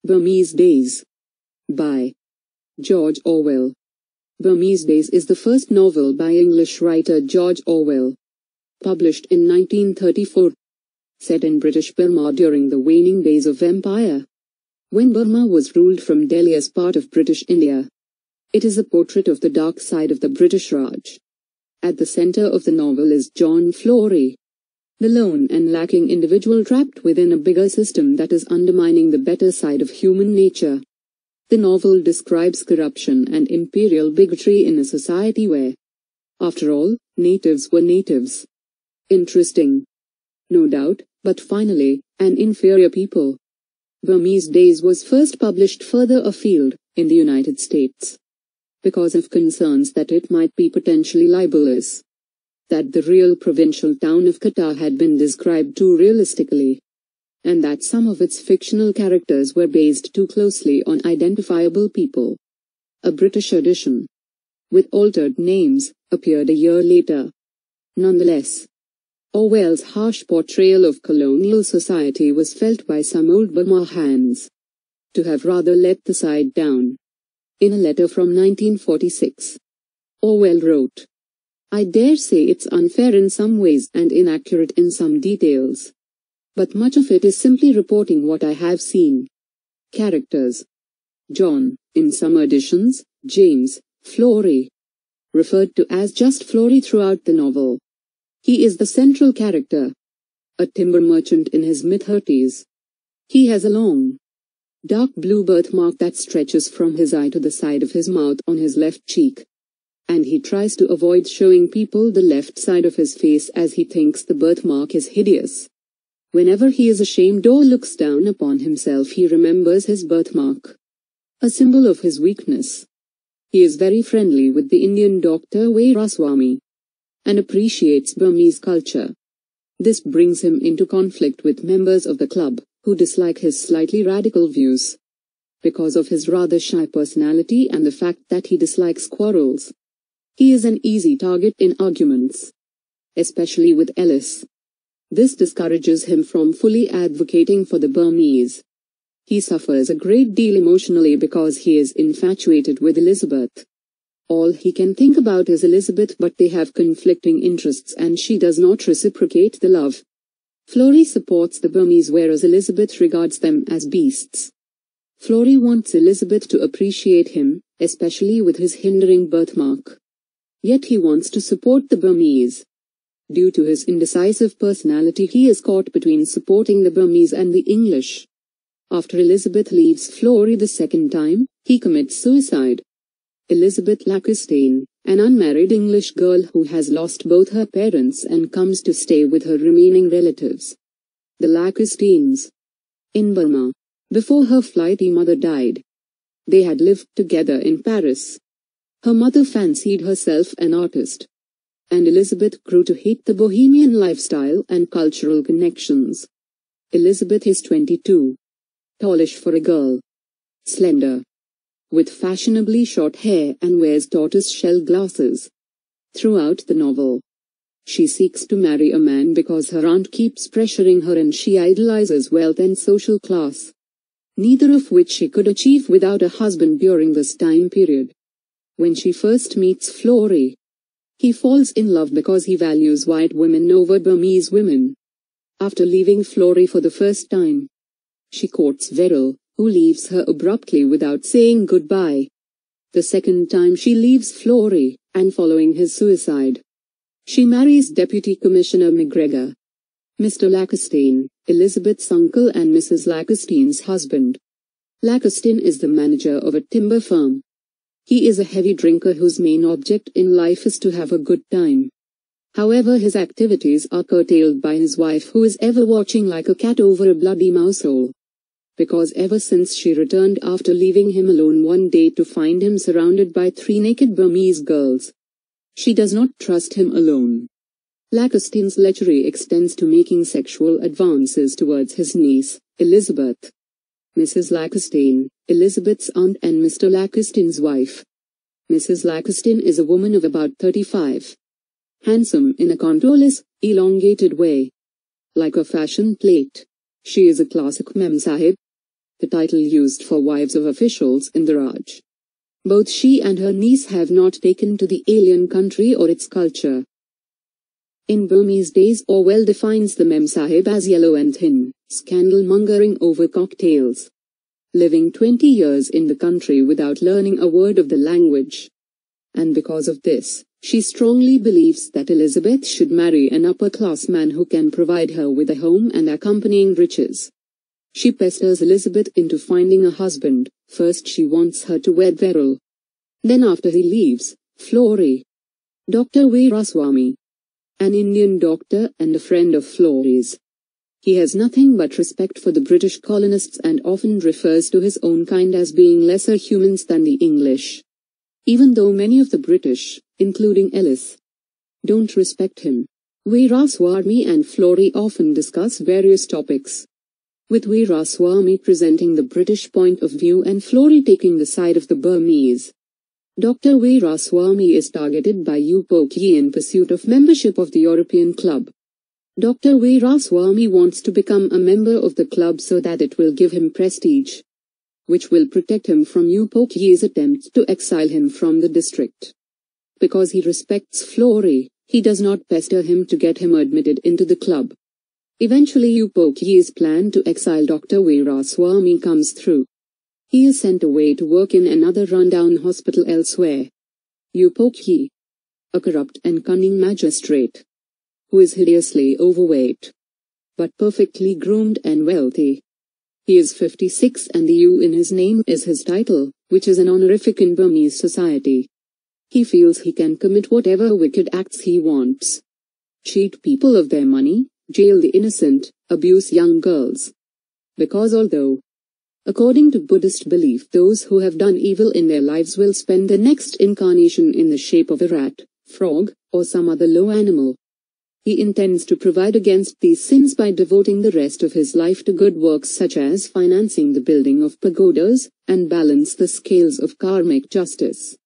Burmese Days by George Orwell. Burmese Days is the first novel by English writer George Orwell, published in 1934, set in British Burma during the waning days of empire, when Burma was ruled from Delhi as part of British India. It is a portrait of the dark side of the British Raj. At the center of the novel is John Flory, the lone and lacking individual trapped within a bigger system that is undermining the better side of human nature. The novel describes corruption and imperial bigotry in a society where, after all, natives were natives. Interesting, no doubt, but finally, an inferior people. Burmese Days was first published further afield, in the United States, because of concerns that it might be potentially libelous, that the real provincial town of Katha had been described too realistically, and that some of its fictional characters were based too closely on identifiable people. A British edition, with altered names, appeared a year later. Nonetheless, Orwell's harsh portrayal of colonial society was felt by some old Burma hands to have rather let the side down. In a letter from 1946, Orwell wrote, "I dare say it's unfair in some ways and inaccurate in some details, but much of it is simply reporting what I have seen. Characters: John, in some editions, James, Flory, referred to as just Flory throughout the novel. He is the central character, a timber merchant in his mid-30s. He has a long, dark blue birthmark that stretches from his eye to the side of his mouth on his left cheek, and he tries to avoid showing people the left side of his face as he thinks the birthmark is hideous. Whenever he is ashamed or looks down upon himself, he remembers his birthmark, a symbol of his weakness. He is very friendly with the Indian doctor Veeraswamy, and appreciates Burmese culture. This brings him into conflict with members of the club, who dislike his slightly radical views, because of his rather shy personality and the fact that he dislikes quarrels. He is an easy target in arguments, especially with Ellis. This discourages him from fully advocating for the Burmese. He suffers a great deal emotionally because he is infatuated with Elizabeth. All he can think about is Elizabeth, but they have conflicting interests and she does not reciprocate the love. Flory supports the Burmese whereas Elizabeth regards them as beasts. Flory wants Elizabeth to appreciate him, especially with his hindering birthmark. Yet he wants to support the Burmese. Due to his indecisive personality, he is caught between supporting the Burmese and the English. After Elizabeth leaves Flory the second time, he commits suicide. Elizabeth Lacustain, an unmarried English girl who has lost both her parents and comes to stay with her remaining relatives, the Lacustains, in Burma. Before her flighty mother died, they had lived together in Paris. Her mother fancied herself an artist, and Elizabeth grew to hate the bohemian lifestyle and cultural connections. Elizabeth is 22, tallish for a girl, slender, with fashionably short hair and wears tortoise-shell glasses. Throughout the novel, she seeks to marry a man because her aunt keeps pressuring her and she idolizes wealth and social class, neither of which she could achieve without a husband during this time period. When she first meets Flory, he falls in love because he values white women over Burmese women. After leaving Flory for the first time, she courts Verrill, who leaves her abruptly without saying goodbye. The second time she leaves Flory, and following his suicide, she marries Deputy Commissioner McGregor, Mr. Lacustain, Elizabeth's uncle and Mrs. Lacustain's husband. Lacustain is the manager of a timber firm. He is a heavy drinker whose main object in life is to have a good time. However, his activities are curtailed by his wife, who is ever watching like a cat over a bloody mousehole, because ever since she returned after leaving him alone one day to find him surrounded by 3 naked Burmese girls, she does not trust him alone. Lacustain's lechery extends to making sexual advances towards his niece, Elizabeth. Mrs. Lacustain, Elizabeth's aunt and Mr. Lacustain's wife. Mrs. Lacustain is a woman of about 35. Handsome in a contourless, elongated way, like a fashion plate. She is a classic Mem Sahib, the title used for wives of officials in the Raj. Both she and her niece have not taken to the alien country or its culture. In Burmese Days, Orwell defines the Mem Sahib as yellow and thin, scandal-mongering over cocktails. Living 20 years in the country without learning a word of the language. And because of this, she strongly believes that Elizabeth should marry an upper-class man who can provide her with a home and accompanying riches. She pesters Elizabeth into finding a husband. First she wants her to wed Verrill. Then after he leaves, Flory. Dr. Veeraswamy. An Indian doctor and a friend of Flory's. He has nothing but respect for the British colonists and often refers to his own kind as being lesser humans than the English. Even though many of the British, including Ellis, don't respect him, Veeraswamy and Flory often discuss various topics, with Veeraswamy presenting the British point of view and Flory taking the side of the Burmese. Dr. Veeraswamy is targeted by Upokyi in pursuit of membership of the European Club. Dr. Veeraswamy wants to become a member of the club so that it will give him prestige, which will protect him from Upokyi's attempt to exile him from the district. Because he respects Flory, he does not pester him to get him admitted into the club. Eventually Upokyi's plan to exile Dr. Veeraswamy comes through. He is sent away to work in another rundown hospital elsewhere. Upokyi, a corrupt and cunning magistrate, who is hideously overweight, but perfectly groomed and wealthy. He is 56 and the U in his name is his title, which is an honorific in Burmese society. He feels he can commit whatever wicked acts he wants. Cheat people of their money, jail the innocent, abuse young girls. Because although, according to Buddhist belief, those who have done evil in their lives will spend their next incarnation in the shape of a rat, frog, or some other low animal, he intends to provide against these sins by devoting the rest of his life to good works such as financing the building of pagodas, and balance the scales of karmic justice.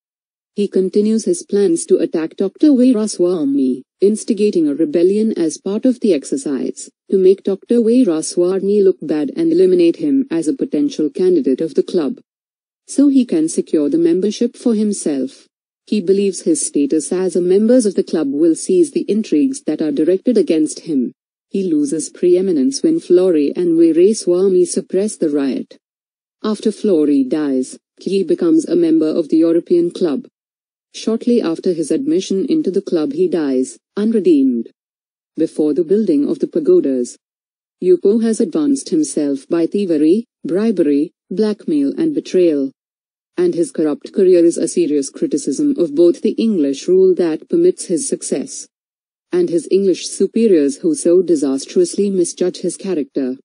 He continues his plans to attack Dr. Veeraswamy, instigating a rebellion as part of the exercise, to make Dr. Veeraswamy look bad and eliminate him as a potential candidate of the club, so he can secure the membership for himself. He believes his status as a member of the club will seize the intrigues that are directed against him. He loses preeminence when Flory and Veeraswamy suppress the riot. After Flory dies, he becomes a member of the European Club. Shortly after his admission into the club he dies, unredeemed. Before the building of the pagodas, Upo has advanced himself by thievery, bribery, blackmail and betrayal. And his corrupt career is a serious criticism of both the English rule that permits his success, and his English superiors who so disastrously misjudge his character.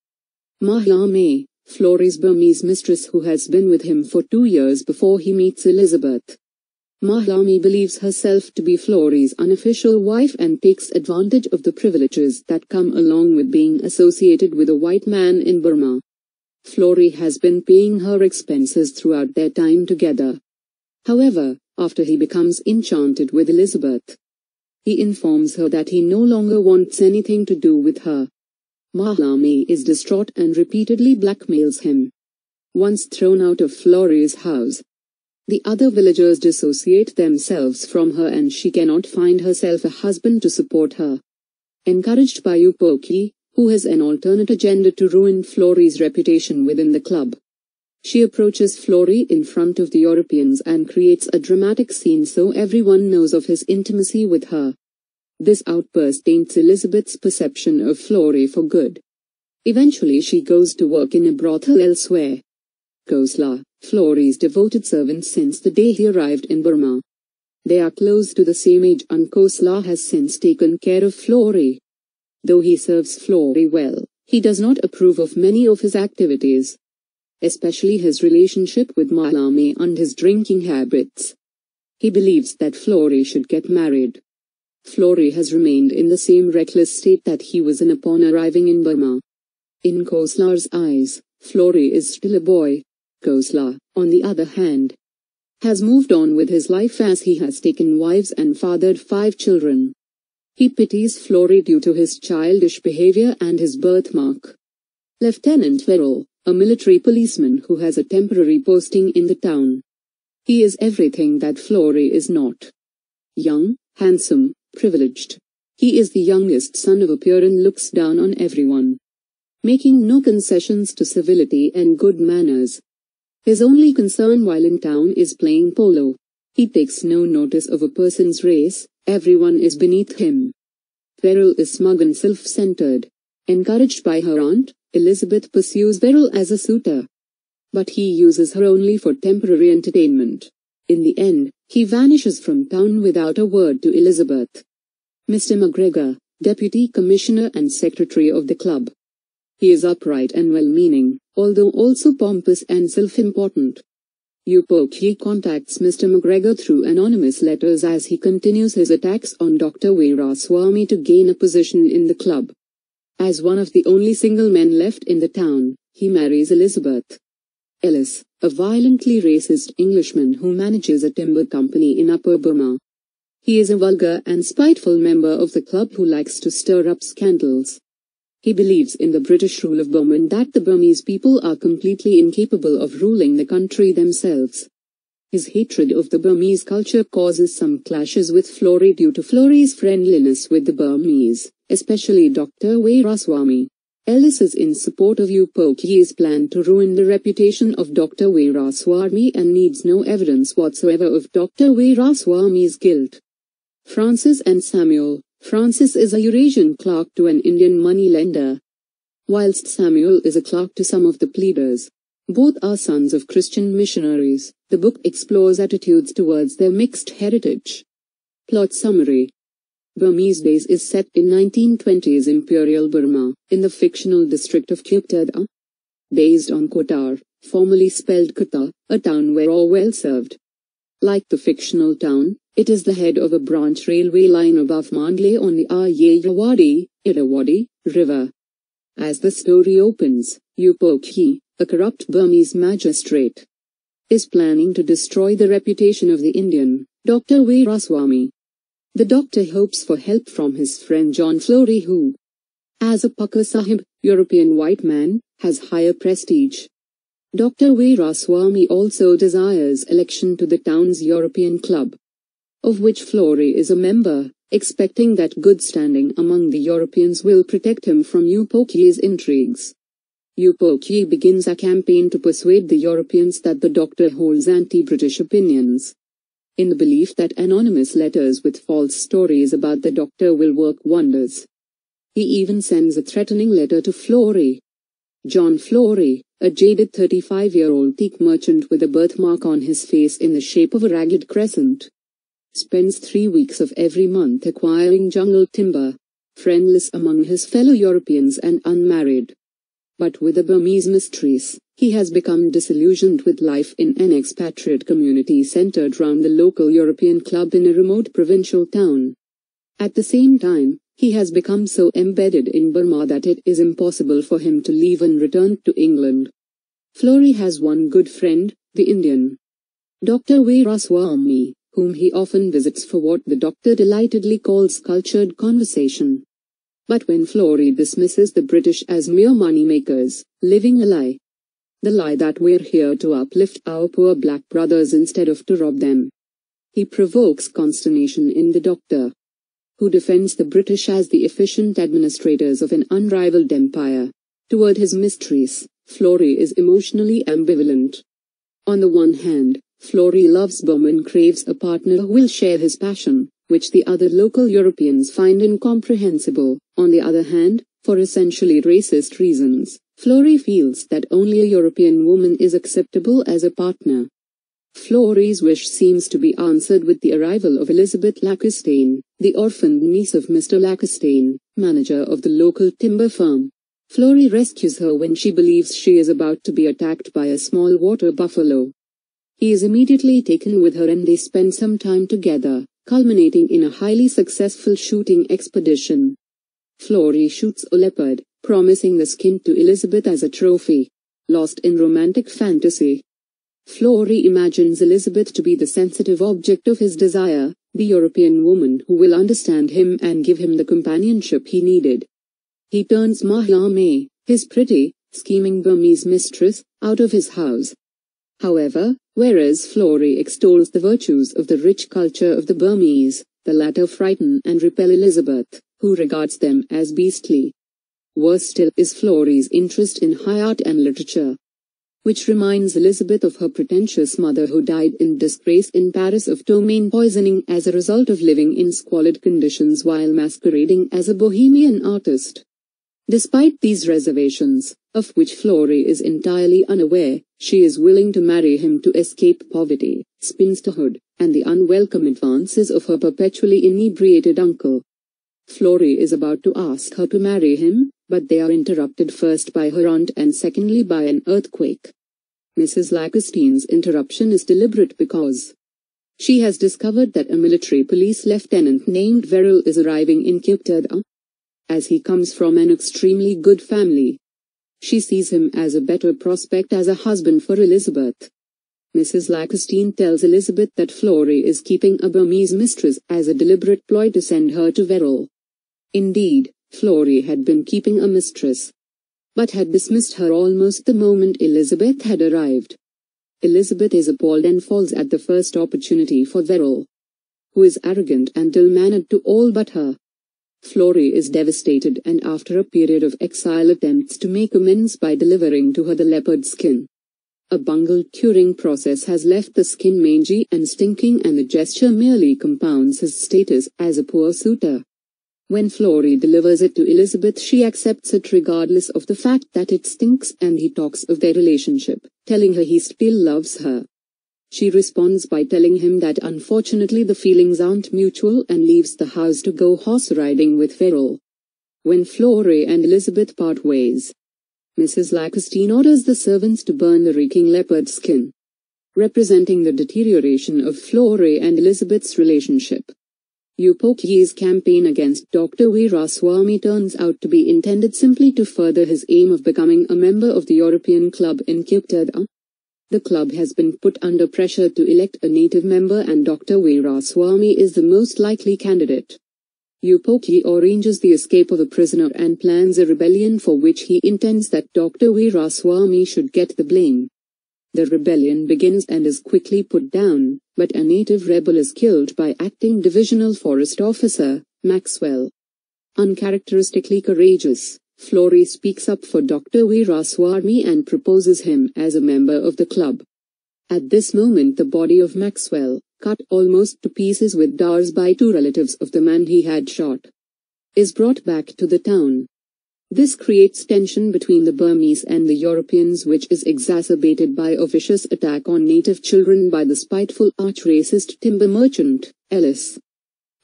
Mahlame, Flory's Burmese mistress who has been with him for 2 years before he meets Elizabeth. Mahlame believes herself to be Flory's unofficial wife and takes advantage of the privileges that come along with being associated with a white man in Burma. Flory has been paying her expenses throughout their time together. However, after he becomes enchanted with Elizabeth, he informs her that he no longer wants anything to do with her. Mahlame is distraught and repeatedly blackmails him. Once thrown out of Flory's house, the other villagers dissociate themselves from her and she cannot find herself a husband to support her. Encouraged by Upokyi, who has an alternate agenda to ruin Flory's reputation within the club, she approaches Flory in front of the Europeans and creates a dramatic scene so everyone knows of his intimacy with her. This outburst taints Elizabeth's perception of Flory for good. Eventually she goes to work in a brothel elsewhere. Khosla, Flory's devoted servant since the day he arrived in Burma. They are close to the same age and Khosla has since taken care of Flory. Though he serves Flory well, he does not approve of many of his activities, especially his relationship with Mahlame and his drinking habits. He believes that Flory should get married. Flory has remained in the same reckless state that he was in upon arriving in Burma. In Khosla's eyes, Flory is still a boy. Khosla, on the other hand, has moved on with his life as he has taken wives and fathered 5 children. He pities Flory due to his childish behavior and his birthmark. Lieutenant Verrill, a military policeman who has a temporary posting in the town. He is everything that Flory is not. Young, handsome, privileged. He is the youngest son of a peer and looks down on everyone, making no concessions to civility and good manners. His only concern while in town is playing polo. He takes no notice of a person's race, everyone is beneath him. Beryl is smug and self-centered. Encouraged by her aunt, Elizabeth pursues Beryl as a suitor. But he uses her only for temporary entertainment. In the end, he vanishes from town without a word to Elizabeth. Mr. McGregor, Deputy Commissioner and Secretary of the club. He is upright and well-meaning, although also pompous and self-important. Upokyi contacts Mr. McGregor through anonymous letters as he continues his attacks on Dr. Veeraswamy to gain a position in the club. As one of the only single men left in the town, he marries Elizabeth Ellis, a violently racist Englishman who manages a timber company in Upper Burma. He is a vulgar and spiteful member of the club who likes to stir up scandals. He believes in the British rule of Burma and that the Burmese people are completely incapable of ruling the country themselves. His hatred of the Burmese culture causes some clashes with Flory due to Flory's friendliness with the Burmese, especially Dr. Veeraswamy. Ellis is in support of Upokyi's plan to ruin the reputation of Dr. Veeraswamy and needs no evidence whatsoever of Dr. Veeraswamy's guilt. Francis and Samuel. Francis is a Eurasian clerk to an Indian money-lender, whilst Samuel is a clerk to some of the pleaders. Both are sons of Christian missionaries. The book explores attitudes towards their mixed heritage. Plot summary. Burmese Days is set in 1920s Imperial Burma, in the fictional district of Katha, based on Kotar, formerly spelled Katha, a town where Orwell served. Like the fictional town, it is the head of a branch railway line above Mandalay on the Irrawaddy River. As the story opens, Upokyi, a corrupt Burmese magistrate, is planning to destroy the reputation of the Indian, Dr. Veeraswamy. The doctor hopes for help from his friend John Flory who, as a Pakka Sahib, European white man, has higher prestige. Dr. Veeraswamy also desires election to the town's European club, of which Flory is a member, expecting that good standing among the Europeans will protect him from Upokyi's intrigues. Upokyi begins a campaign to persuade the Europeans that the doctor holds anti-British opinions, in the belief that anonymous letters with false stories about the doctor will work wonders. He even sends a threatening letter to Flory. John Flory, a jaded 35-year-old teak merchant with a birthmark on his face in the shape of a ragged crescent, spends 3 weeks of every month acquiring jungle timber, friendless among his fellow Europeans and unmarried. But with a Burmese mistress, he has become disillusioned with life in an expatriate community centered round the local European club in a remote provincial town. At the same time, he has become so embedded in Burma that it is impossible for him to leave and return to England. Flory has one good friend, the Indian, Dr. Veeraswamy, whom he often visits for what the doctor delightedly calls cultured conversation. But when Flory dismisses the British as mere money-makers, living a lie, the lie that we're here to uplift our poor black brothers instead of to rob them, he provokes consternation in the doctor, who defends the British as the efficient administrators of an unrivaled empire. Toward his mistress, Flory is emotionally ambivalent. On the one hand, Flory loves Burma and craves a partner who will share his passion, which the other local Europeans find incomprehensible. On the other hand, for essentially racist reasons, Flory feels that only a European woman is acceptable as a partner. Flory's wish seems to be answered with the arrival of Elizabeth Lackestein, the orphaned niece of Mr. Lackestein, manager of the local timber firm. Flory rescues her when she believes she is about to be attacked by a small water buffalo. He is immediately taken with her and they spend some time together, culminating in a highly successful shooting expedition. Flory shoots a leopard, promising the skin to Elizabeth as a trophy. Lost in romantic fantasy, Flory imagines Elizabeth to be the sensitive object of his desire, the European woman who will understand him and give him the companionship he needed. He turns Mahyame, his pretty, scheming Burmese mistress, out of his house. However, whereas Flory extols the virtues of the rich culture of the Burmese, the latter frighten and repel Elizabeth, who regards them as beastly. Worse still is Flory's interest in high art and literature, which reminds Elizabeth of her pretentious mother who died in disgrace in Paris of ptomaine poisoning as a result of living in squalid conditions while masquerading as a bohemian artist. Despite these reservations, of which Flory is entirely unaware, she is willing to marry him to escape poverty, spinsterhood, and the unwelcome advances of her perpetually inebriated uncle. Flory is about to ask her to marry him, but they are interrupted first by her aunt and secondly by an earthquake. Mrs. Lacustine's interruption is deliberate because she has discovered that a military police lieutenant named Verrill is arriving in Katha. As he comes from an extremely good family, she sees him as a better prospect as a husband for Elizabeth. Mrs. Lacustine tells Elizabeth that Flory is keeping a Burmese mistress as a deliberate ploy to send her to Verrill. Indeed, Flory had been keeping a mistress, but had dismissed her almost the moment Elizabeth had arrived. Elizabeth is appalled and falls at the first opportunity for Verrill, who is arrogant and ill-mannered to all but her. Flory is devastated and after a period of exile attempts to make amends by delivering to her the leopard skin. A bungled curing process has left the skin mangy and stinking and the gesture merely compounds his status as a poor suitor. When Flory delivers it to Elizabeth she accepts it regardless of the fact that it stinks and he talks of their relationship, telling her he still loves her. She responds by telling him that unfortunately the feelings aren't mutual and leaves the house to go horse riding with Verrill. When Flory and Elizabeth part ways, Mrs. Lacustine orders the servants to burn the reeking leopard skin, representing the deterioration of Flory and Elizabeth's relationship. Upoki's campaign against Dr. Veeraswamy turns out to be intended simply to further his aim of becoming a member of the European Club in Katha. The club has been put under pressure to elect a native member and Dr. Veeraswamy is the most likely candidate. Upoki arranges the escape of a prisoner and plans a rebellion for which he intends that Dr. Veeraswamy should get the blame. The rebellion begins and is quickly put down, but a native rebel is killed by acting divisional forest officer, Maxwell. Uncharacteristically courageous, Flory speaks up for Dr. Veeraswamy and proposes him as a member of the club. At this moment the body of Maxwell, cut almost to pieces with dars by two relatives of the man he had shot, is brought back to the town. This creates tension between the Burmese and the Europeans which is exacerbated by a vicious attack on native children by the spiteful arch-racist timber merchant, Ellis.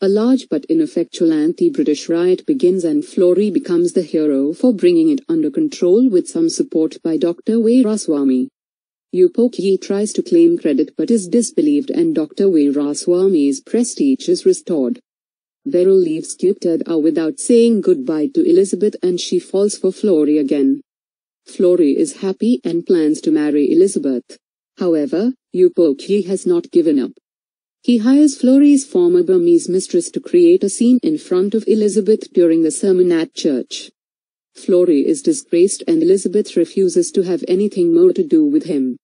A large but ineffectual anti-British riot begins and Flory becomes the hero for bringing it under control with some support by Dr. Veeraswamy. Upoki tries to claim credit but is disbelieved and Dr. Veeraswamy's prestige is restored. Verrill leaves Katha without saying goodbye to Elizabeth and she falls for Flory again. Flory is happy and plans to marry Elizabeth. However, Upoki has not given up. He hires Flory's former Burmese mistress to create a scene in front of Elizabeth during the sermon at church. Flory is disgraced and Elizabeth refuses to have anything more to do with him.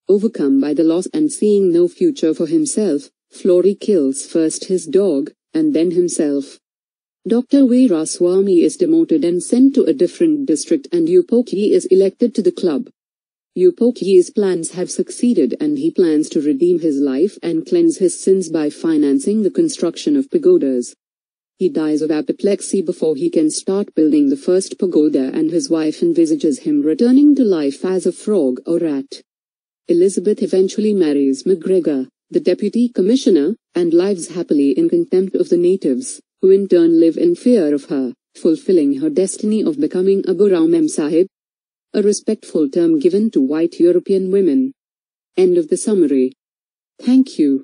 Overcome by the loss and seeing no future for himself, Flory kills first his dog, and then himself. Dr. Veeraswamy is demoted and sent to a different district and Upoki is elected to the club. Upoki's plans have succeeded and he plans to redeem his life and cleanse his sins by financing the construction of pagodas. He dies of apoplexy before he can start building the first pagoda and his wife envisages him returning to life as a frog or rat. Elizabeth eventually marries MacGregor, the deputy commissioner, and lives happily in contempt of the natives, who in turn live in fear of her, fulfilling her destiny of becoming a Burra Mem Sahib, a respectful term given to white European women. End of the summary. Thank you.